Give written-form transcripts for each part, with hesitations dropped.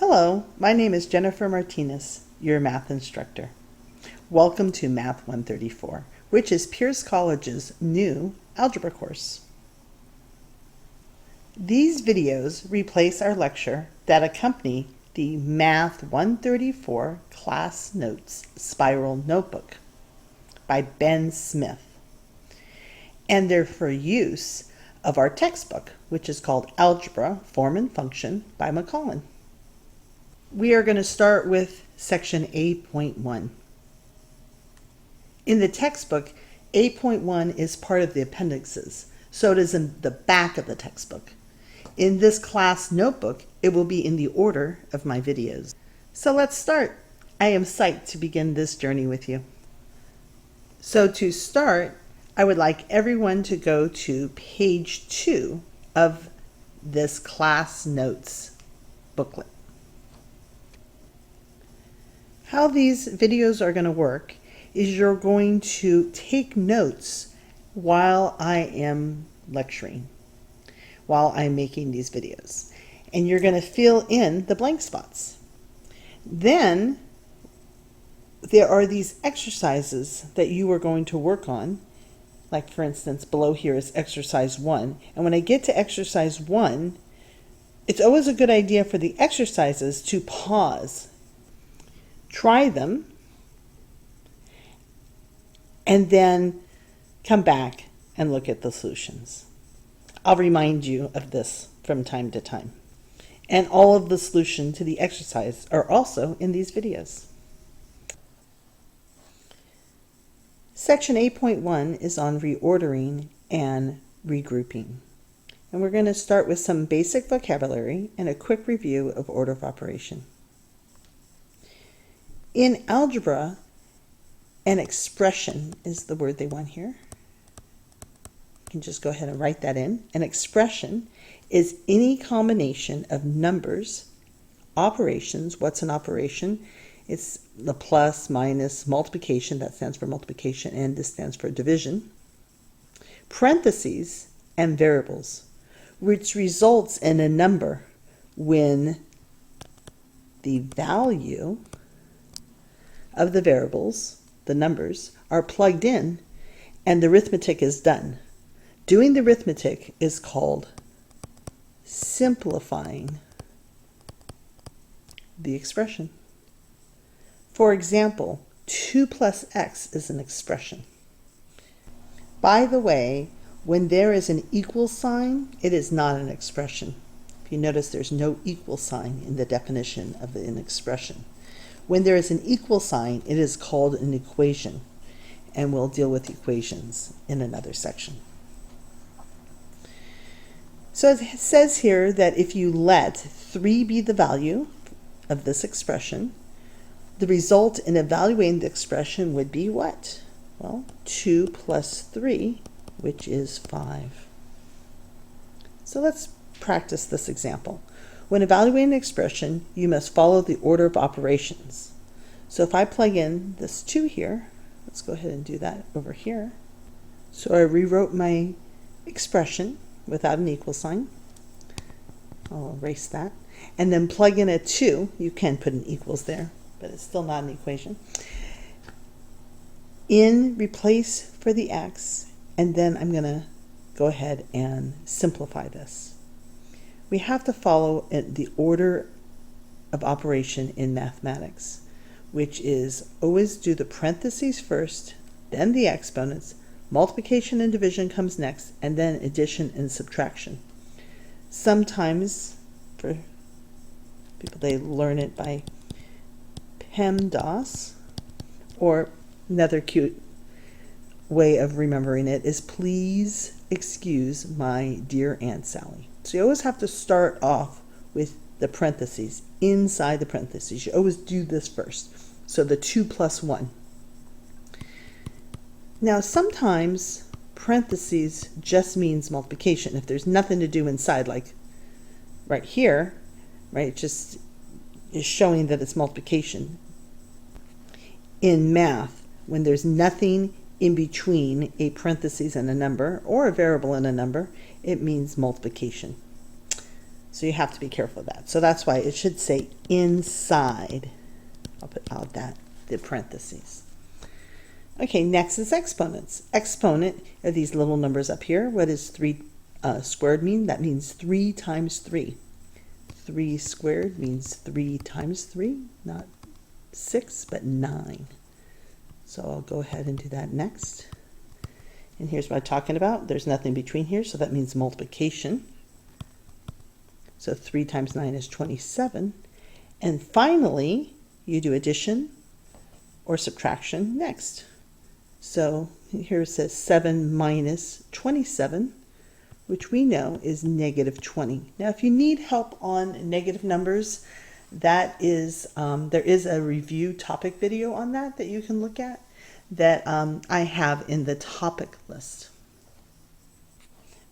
Hello, my name is Jennifer Martinez, your math instructor. Welcome to Math 134, which is Pierce College's new algebra course. These videos replace our lecture that accompany the Math 134 Class Notes Spiral Notebook by Ben Smith, and they're for use of our textbook, which is called Algebra, Form and Function by Macallan. We are going to start with section 8.1. In the textbook, 8.1 is part of the appendixes, so it is in the back of the textbook. In this class notebook, it will be in the order of my videos. So let's start. I am psyched to begin this journey with you. So to start, I would like everyone to go to page 2 of this class notes booklet. How these videos are going to work is you're going to take notes while I am lecturing, while I'm making these videos, and you're going to fill in the blank spots. Then there are these exercises that you are going to work on, like for instance below here is exercise 1, and when I get to exercise 1, it's always a good idea for the exercises to pause. Try them, and then come back and look at the solutions. I'll remind you of this from time to time. And all of the solutions to the exercise are also in these videos. Section 8.1 is on reordering and regrouping. And we're going to start with some basic vocabulary and a quick review of order of operation. In algebra, an expression is the word they want here. You can just go ahead and write that in. An expression is any combination of numbers, operations. What's an operation? It's the plus, minus, multiplication. That stands for multiplication, and this stands for division. Parentheses and variables, which results in a number when the value of the variables, the numbers, are plugged in and the arithmetic is done. Doing the arithmetic is called simplifying the expression. For example, 2 plus x is an expression. By the way, when there is an equal sign, it is not an expression. If you notice, there's no equal sign in the definition of an expression. When there is an equal sign, it is called an equation, and we'll deal with equations in another section. So it says here that if you let 3 be the value of this expression, the result in evaluating the expression would be what? Well, 2 plus 3, which is 5. So let's practice this example. When evaluating an expression, you must follow the order of operations. So if I plug in this 2 here, let's go ahead and do that over here. So I rewrote my expression without an equal sign. I'll erase that. And then plug in a 2. You can put an equals there, but it's still not an equation. In replace for the x, and then I'm going to go ahead and simplify this. We have to follow the order of operation in mathematics, which is always do the parentheses first, then the exponents, multiplication and division comes next, and then addition and subtraction. Sometimes, for people, they learn it by PEMDAS, or another cute way of remembering it is please excuse my dear Aunt Sally. So you always have to start off with the parentheses, inside the parentheses. You always do this first. So the 2 plus 1. Now sometimes parentheses just means multiplication. If there's nothing to do inside, like right here, right, it just is showing that it's multiplication. In math, when there's nothing in between a parentheses and a number, or a variable and a number, it means multiplication. So you have to be careful of that. So that's why it should say inside. I'll put out that, the parentheses. Okay, next is exponents. Exponent are these little numbers up here. What does 3 squared mean? That means 3 times 3. 3 squared means 3 times 3, not 6, but 9. So I'll go ahead and do that next. And here's what I'm talking about. There's nothing between here, so that means multiplication. So 3 times 9 is 27. And finally, you do addition or subtraction next. So here it says 7 minus 27, which we know is negative 20. Now, if you need help on negative numbers, that is there is a review topic video on that you can look at that I have in the topic list.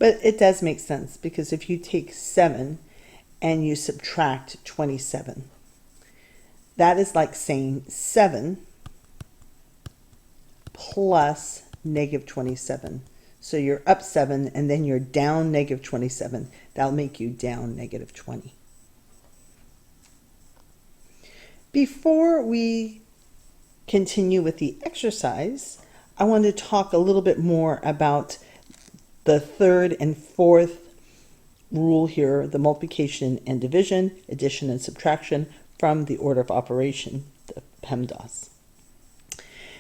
But it does make sense, because if you take 7 and you subtract 27, that is like saying 7 plus negative 27. So you're up 7 and then you're down negative 27. That'll make you down negative 20. Before we continue with the exercise, I want to talk a little bit more about the third and fourth rule here, the multiplication and division, addition and subtraction from the order of operation, the PEMDAS.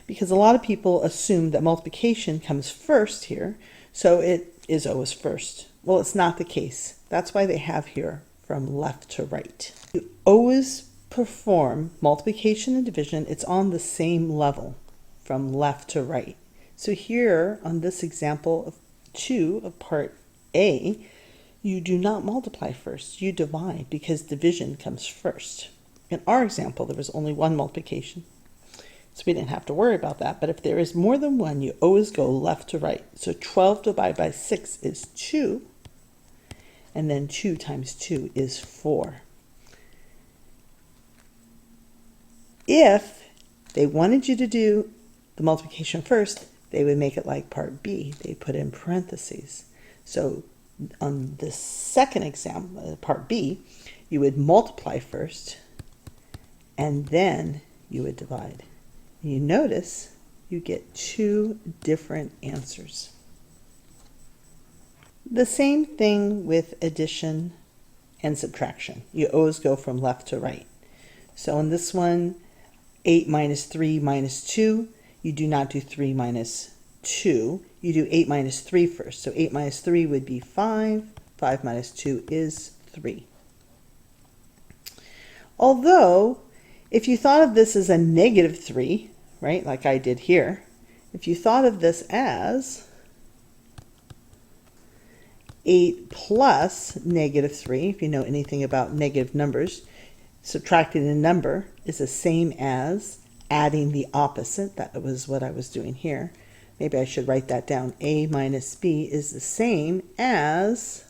Because a lot of people assume that multiplication comes first here, so it is always first. Well, it's not the case. That's why they have here from left to right. You always perform multiplication and division. It's on the same level from left to right. So here on this example of 2 of part A, you do not multiply first, you divide, because division comes first. In our example, there was only one multiplication, so we didn't have to worry about that. But if there is more than one, you always go left to right. So 12 divided by 6 is 2, and then 2 times 2 is 4. If they wanted you to do the multiplication first, they would make it like part B. They put in parentheses. So on the second example, part B, you would multiply first, and then you would divide. And you notice you get 2 different answers. The same thing with addition and subtraction. You always go from left to right. So in this one, 8 minus 3 minus 2, you do not do 3 minus 2. You do 8 minus 3 first. So 8 minus 3 would be 5. 5 minus 2 is 3. Although, if you thought of this as a negative 3, right, like I did here, if you thought of this as 8 plus negative 3, if you know anything about negative numbers, subtracting a number is the same as adding the opposite. That was what I was doing here. Maybe I should write that down. A minus B is the same as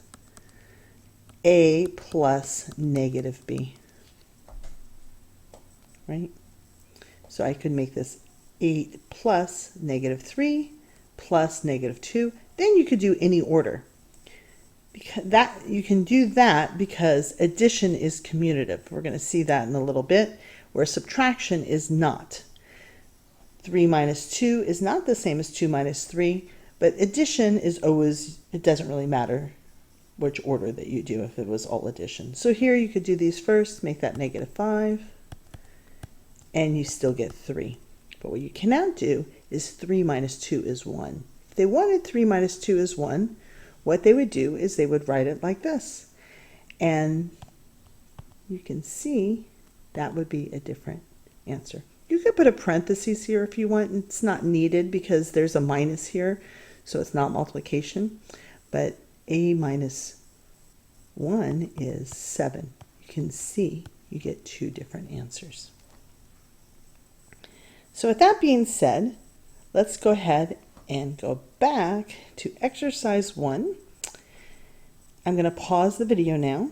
A plus negative B. Right? So I could make this 8 plus negative 3 plus negative 2. Then you could do any order. You can do that because addition is commutative. We're going to see that in a little bit, where subtraction is not. 3 minus 2 is not the same as 2 minus 3, but addition is always, it doesn't really matter which order that you do if it was all addition. So here you could do these first, make that negative 5, and you still get 3. But what you cannot do is 3 minus 2 is 1. If they wanted 3 minus 2 is 1, what they would do is they would write it like this. And you can see that would be a different answer. You could put a parenthesis here if you want. It's not needed because there's a minus here, so it's not multiplication. But A minus 1 is 7. You can see you get 2 different answers. So with that being said, let's go ahead and go back to exercise 1. I'm going to pause the video now.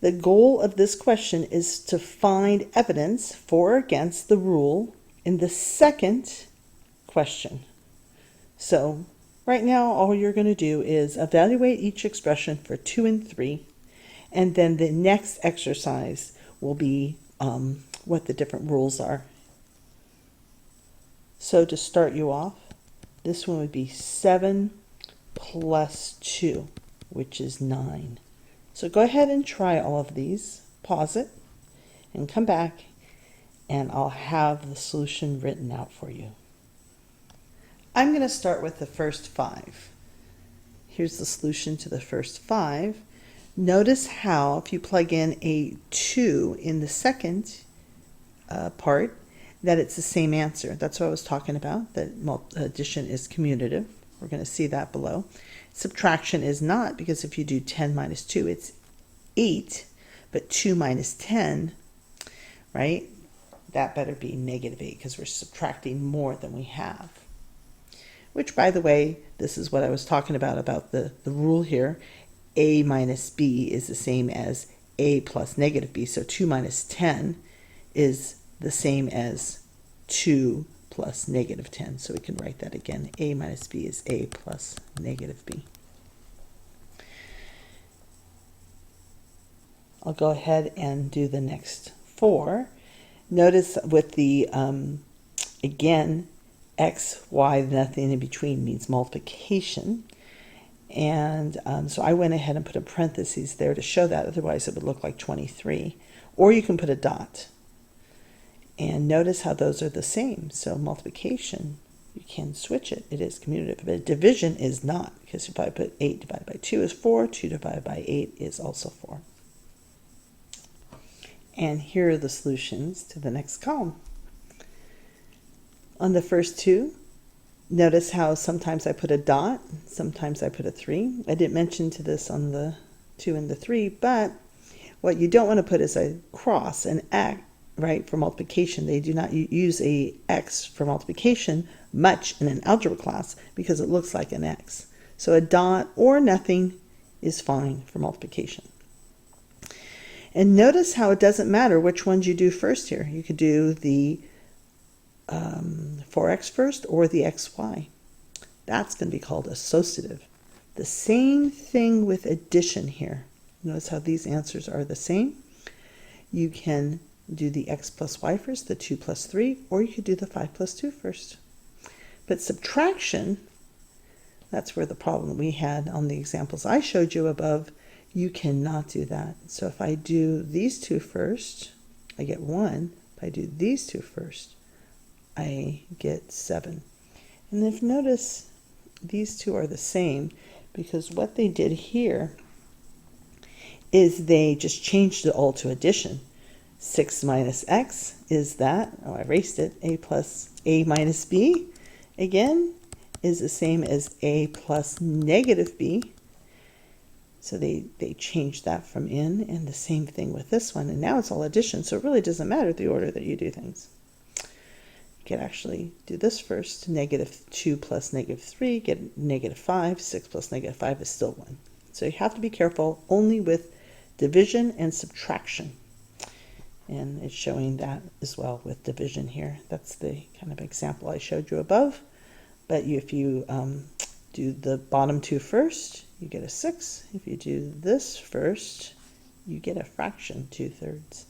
The goal of this question is to find evidence for or against the rule in the second question. So Right now, all you're going to do is evaluate each expression for 2 and 3, and then the next exercise will be what the different rules are. So to start you off, this one would be 7 plus 2, which is 9. So go ahead and try all of these. Pause it and come back, and I'll have the solution written out for you. I'm going to start with the first 5. Here's the solution to the first 5. Notice how if you plug in a 2 in the second part, that it's the same answer. That's what I was talking about, that addition is commutative. We're going to see that below. Subtraction is not, because if you do 10 minus 2, it's 8, but 2 minus 10, right? That better be negative 8 because we're subtracting more than we have. Which, by the way, this is what I was talking about the rule here. A minus B is the same as A plus negative B. So 2 minus 10 is the same as 2 plus negative 10. So we can write that again. A minus B is A plus negative B. I'll go ahead and do the next 4. Notice with the, again, x, y, nothing in between means multiplication. And so I went ahead and put a parentheses there to show that. Otherwise, it would look like 23. Or you can put a dot. And notice how those are the same. So multiplication, you can switch it. It is commutative. But division is not, because if I put 8 divided by 2 is 4, 2 divided by 8 is also 4. And here are the solutions to the next column. On the first 2, notice how sometimes I put a dot, sometimes I put a 3. I didn't mention to this on the 2 and the 3, but what you don't want to put is a cross, an X, right, for multiplication. They do not use a X for multiplication much in an algebra class because it looks like an X. So a dot or nothing is fine for multiplication. And notice how it doesn't matter which ones you do first here. You could do the 4x first or the xy. That's going to be called associative. The same thing with addition here. Notice how these answers are the same. You can do the x plus y first, the 2 plus 3, or you could do the 5 plus 2 first. But subtraction, that's where the problem we had on the examples I showed you above. You cannot do that. So if I do these 2 first, I get 1. If I do these 2 first, I get 7. And if notice, these 2 are the same because what they did here is they just changed it all to addition. 6 minus x is that, oh, I erased it, a plus a minus b, again, is the same as a plus negative b. So they changed that from in, and the same thing with this one. And now it's all addition, so it really doesn't matter the order that you do things. You could actually do this first. Negative 2 plus negative 3, get negative 5. 6 plus negative 5 is still 1. So you have to be careful only with division and subtraction. And it's showing that as well with division here. That's the kind of example I showed you above. But if you do the bottom 2 first, you get a 6. If you do this first, you get a fraction, 2/3.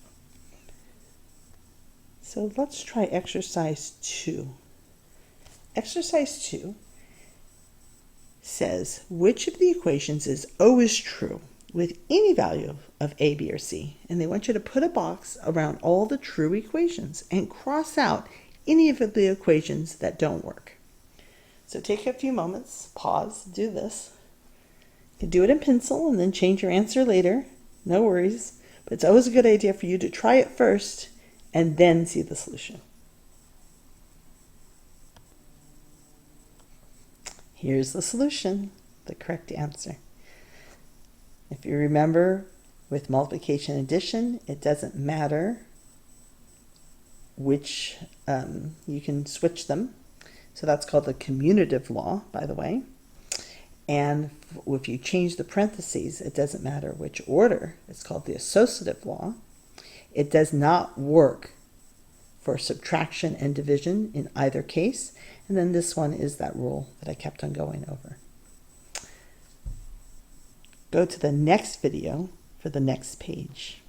So let's try exercise 2. Exercise 2 says, which of the equations is always true with any value of a, b, or c? And they want you to put a box around all the true equations and cross out any of the equations that don't work. So take a few moments, pause, do this. You can do it in pencil and then change your answer later. No worries. But it's always a good idea for you to try it first and then see the solution. Here's the solution, the correct answer. If you remember, with multiplication and addition, it doesn't matter which, you can switch them. So that's called the commutative law, by the way. And if you change the parentheses, it doesn't matter which order. It's called the associative law. It does not work for subtraction and division in either case. And then this one is that rule that I kept on going over. Go to the next video for the next page.